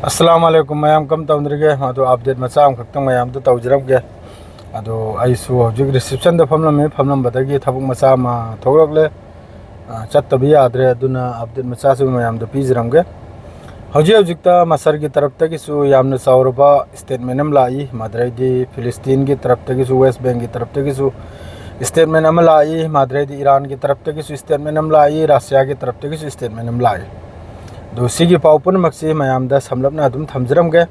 अस्सलाम वालेकुम मैम कम तौद्रिगे मधु अपडेट मचा खक्तंग मैम तो तौजरगे अदो आइसु हजिक रिसेप्शन द फमलमे फमलमबदगी थबुक मचा मा थोरगले चत्तबि याद्रे अदुना अपडेट मचा सु मैम द पिजरमगे हजिकता मसर की तरफ तगिसु यामना चावरबा स्टेटमेंट अम लाई मद्रेदी फिलिस्तीन की तरफ तगिसु वेस्ट बैंक की तरफ तगिसु स्टेटमेंट अम लाई मद्रेदी ईरान की तरफ तगिसु स्टेटमेंट अम लाई रशिया की तरफ तगिसु स्टेटमेंट अम लाई दूसरी पाव पुनमक्सी मैम समलपना थमजरमगे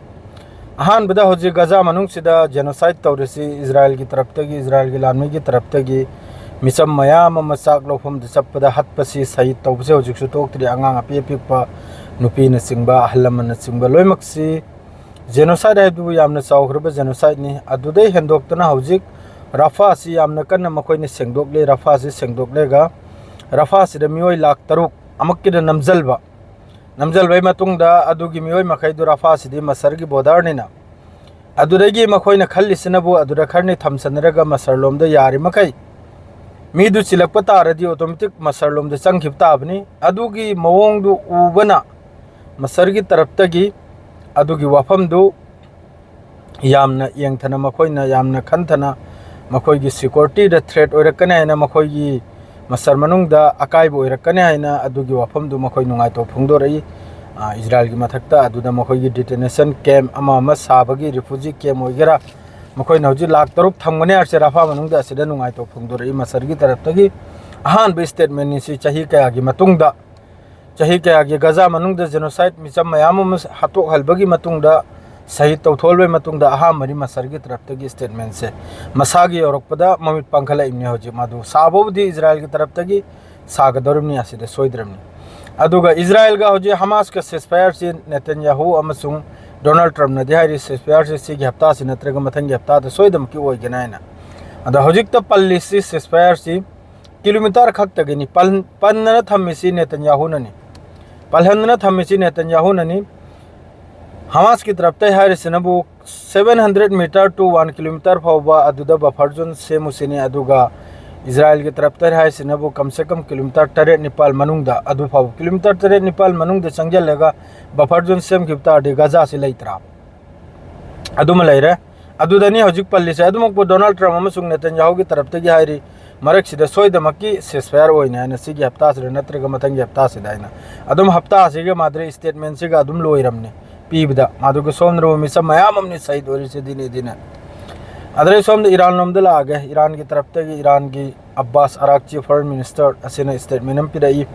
अहानबदा हजिक गजा मनुंगसिदा जेनोसाइड तौरसी इजराइल की तरफ तगी इजराइल की लानमी की तरफ तगी मिसम मयाम मचाक लौफम चप्पदा हत्पसी सही तौबसे हजिक तोक्तरी आंगांग अपी अपिकपा नुपी न चिंबा अहलमन चिंबा लोइमक्सी जेनोसाइड है यामना चावख्रबा जेनोसाइड नि अदुदै हेंदोक्तना हजिक रफा सी यामना कन्ना मखोइने सेंगदोकले रफा सी सेंगदोकलेगा रफा सिदा मियोय लाख तरुक अमक्किदा नमजलबई मतुंगदा अदुगी मियोय मखैदु रफा सिदी मसर की बोर्डरनिना अदुदगी मखोइना खल्लिसिनबु अदुदा खरनि थमसनरगा मसर लोमदा यारि मखै मीदु चिलकपा तारदी ऑटोमेटिक मसर लोमदा चंगखिब ताबनी अदुगी मवोंगदु उबना मसर की तरफ तगी अदुगी वाफमदु यामना यंगथना मखोइना यामना खंथना मखोइगी सिक्योरिटी द थ्रेट ओइरकने हैना मखोइगी मसर मनुंगदा अकाइब ओइरकने हैना अदुगी वाफमदु मखोइ नुंगाइतो फुंगदोरई इजराइल की मथक्ता अदुदा मखोइगी डिटेनेशन कैम्प अमा साबगी रिफ्यूजी कैम्प ओइगेरा मखोइ नौजी लाख तरुक थंगने अर्से रफा मनुंगदा असिदा नुंगाइतो फुंगदोरई मसर की तरफ तगी अहान स्टेटमेंट निसी चाही कयागी मतुंगदा चाही कयागी गजा मनुंगदा जेनोसाइड मिचम मयाम हाथोक हलबगी मतुंगदा सही तौथोलबे मतुंगदा अहामरी मसर की तरफ तगी स्टेटमेंट से मसागी औरकपदा ममित पंखला इमने होजी मादु साबोबदी इजराइल की तरफ तगी सागदोरमनी असिदे सोइद्रमनी अदुगा इजराइल गा होजी हमास का सेसफायर से नेतन्याहू अमसुंग डोनाल्ड ट्रम्प ने दिहारी सेसफायर से सिगी हफ्ता से नत्रगा मथंगी हफ्ता द सोइदम की ओइगनायना अदा होजिक त पल्ली से सेसफायर से किलोमीटर खक तगनी पन्नन थम्मिसी नेतन्याहू ननी पलहन थम्मिसी नेतन्याहू ननी हमास की तरफ तय है सिनबु 700 मीटर टू 1 किलोमीटर फाउबा अदुदा बफर जोन से मुसिनी अदुगा इजराइल की तरफ तय है सिनबु कम से कम किलोमीटर 3 निपाल मनुंगदा अदु फाउ kilometre 3 Nepal मनुंगदा संजलेगा buffer zone same किप्ता दे गजा से लैत्रा अदुम लैरे अदुदनी हजिक पल्ली से अदुमक डोनाल्ड ट्रम्प अमसुंग नेतन्याहू की तरफ तय हाइरी मरक सिदा सोइदमकी सेसफायर ओइना न सिगी हफ्ता से नत्रगा मथंगी हफ्ता से दाइना अदुम हफ्ता से माद्रे स्टेटमेंट से अदुम लोइरमने पीबदा मादुग सोमद्रो मिसम मयाममनि सईद ओरिसे दिने दिने अदरे सोम ईरान लोमदला आगे ईरान की तरफ तक ईरान की अब्बास अराक्ची फॉरेन मिनिस्टर असिना स्टेटमेंट पिदई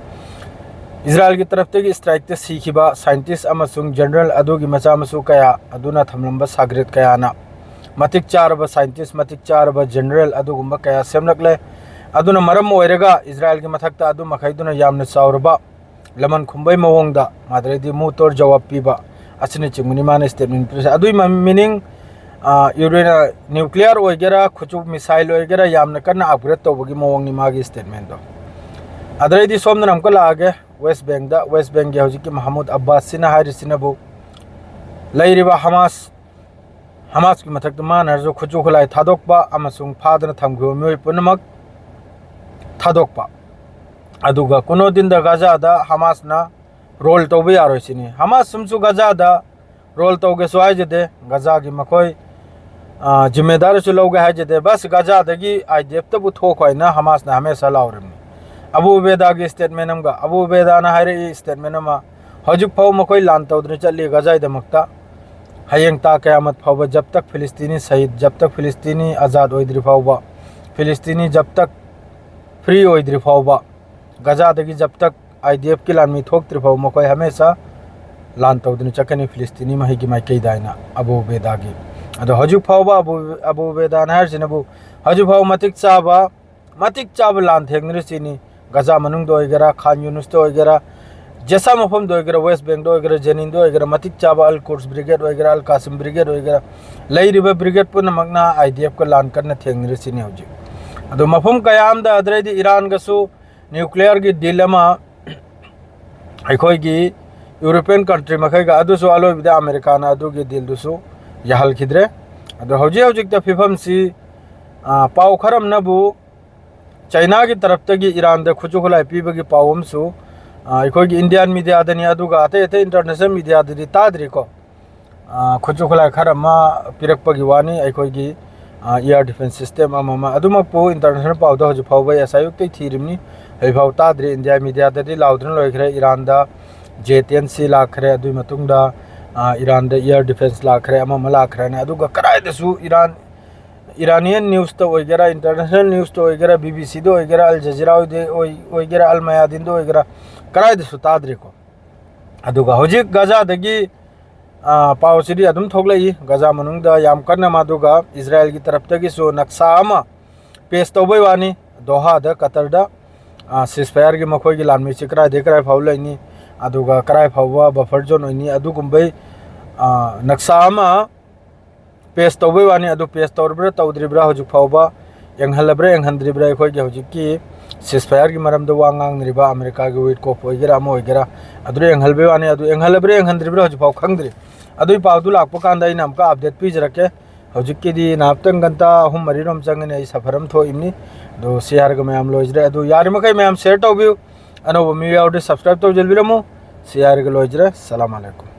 इजराइल की तरफ तक स्ट्राइक ते सीखिबा साइंटिस्ट अमसुंग जनरल अदुगी मचा मसु कया अदुना थमलंबा साग्रेत कयाना मतिक चारबा साइंटिस्ट मतिक चारबा जनरल अदुगुंबा कया सेमलकले अदुना मरम ओइरेगा इजराइल की मथक्ता अदु मखैदुना यामना चावरबा लमन खुंबै मवोंगदा माद्रेदी मुतोर जवाब पीबा अच्छे चिंगनी माने स्टेटमेंट अदुई मीनिंग यूरेना न्यूक्लियर ओइगेरा खुचु मिसाइल ओइगेरा यामना कन्ना अपग्रेड तौबगी मवोंगनी मागी स्टेटमेंट दो अदरेदी सोमना हमको लागे वेस्ट बैंक के हजिक महमूद अब्बास सिना हारिसिनबु लैरिबा हमास की मथक माना जो खुचु खुलाई थादोकपा अमसुंग फादना थमगो मियोय पुनमक थादोकपा अदुगा कुनो दिन द गजादा हमासना रोल तौब यारोसिनी हमास सुमसु गजादा रोल तौगे सुआइजदे गजा की मखोय जिम्मेदार से लोगे हाइजदे बस गजादगी आईडीएफ तबु थोखोयना हमास ना हमेशा लावरमनी अबू उबैदा की स्टेटमेंट अमगा अबू उबैदा ना हाइरे स्टेटमेंट अमा हजुक फाव मखोय लान तौद्रि चली गजाइदमक्ता हयेंग ता कयामत फाव जब तक फिलिस्तीनी शहीद जब तक फिलिस्तीनी आज़ाद ओइद्रि फाव फिलिस्तीनी जब तक फ्री ओइद्रि फाव गजादगी जब तक आईडीएफ की लान थोक्ट्रि फाव मखोय हमेशा लान तौदुनि चकनी फिलिस्तीनी महिगी माइकैदाइना अबू उबैदागी अदो हजु फाव अबू उबैदा नाहरसिनबु हजु फाव मतिक चाब लान थेंगनरिसिनी गजा मनुंग दो ओइगेरा खान यूनुस दो ओइगेरा जैसा मफम दो ओइगेरा वेस्ट बैंक दो ओइगेरा जेनिन दो ओइगेरा मतिक चाब अल कुर्स ब्रिगेड ओइगेरा अल कासिम ब्रिगेड ओइगेरा लैरिबा ब्रिगेड पुनमकना आईडीएफ को लान करना थेंगनरिसिनी हजु अदो मफम कयामदा अदरेदी ईरान गसु न्यूक्लियर की डील अमा अखोगी यूरोपियन कंट्री मखैगा अदुसु अलोबिदा अमेरिकाना अदुगी डील दुसु याहलखिद्रे अदो हौजिक फिफम सी पाव खरम नबु चाइना की तरफ तगी ईरान द खुचु खुलाई पीबगी पावमसु अखोगी इंडियन मीडिया दनी अदुगा अते इंटरनेशनल मीडिया ददी ताद्री को खुचु खुलाई खर पीरपगी वानी अखोगी एयर डिफेंस सिस्टम अदुमकपु इंटरनेशनल पाउदा हजु फाउबा एसआयुक्ति थीरिमनी हइफाउ ताद्रि इंडिया मीडिया ददि लाउद्रन लोइखरे ईरान दा J-10C लाखरे अदुई मतुंगदा ईरान दा एयर डिफेंस लाखरे अमा लाखरे ने अदुगा कराइदसु इरानियन न्यूज़ तो ओइगेरा इंटरनेशनल न्यूज़ तो ओइगेरा BBC दो ओइगेरा अल जजीरा ओइगेरा अल मयादिन दो ओइगेरा कराइदसु ताद्रि को अदुगा होजिक गाजा दगी पाउसिदी अदुम थोगलई गाजा मनुंगदा याम कन्ना मादुगा इजराइल की तरफ तगी सो नक्शा अमा पेश तौबै वानी दोहा दा कतर दा सिसफायर की मखोई की लानमी चिकरा देखरा फाउलैनी अदुगा कराय फाउवा बफर जोन ओइनी अदुगुंबै नक्शा अमा पेश तौबै वानी अदु पेश तौरब्रा तौद्रिब्रा हजु फाउबा यंगहलब्रा यंगहंद्रिब्रा अखोई की हजु की सिसफायर की मरम दो वांगांगरिबा अमेरिका की वेट कोप ओइगेरा अमा ओइगेरा अदु यंगहलबे वानी अदु यंगहलब्रा यंगहंद्रिब्रा हजु फाउ खंगद्रि अदुई पाउदु लाकपा कांदा इन अमका अपडेट पीजरके हजिकी नापतंग गंता अहुम मरीरोम चंगने आई सफरम थोइमनी दो शेयर मैम लोजरे अदु यारमकई मैम शेयर तौबियु अनोब मीडिया सब्सक्राइब तौजलबिरमु शेयर लोजरे सलाम अलैकुम।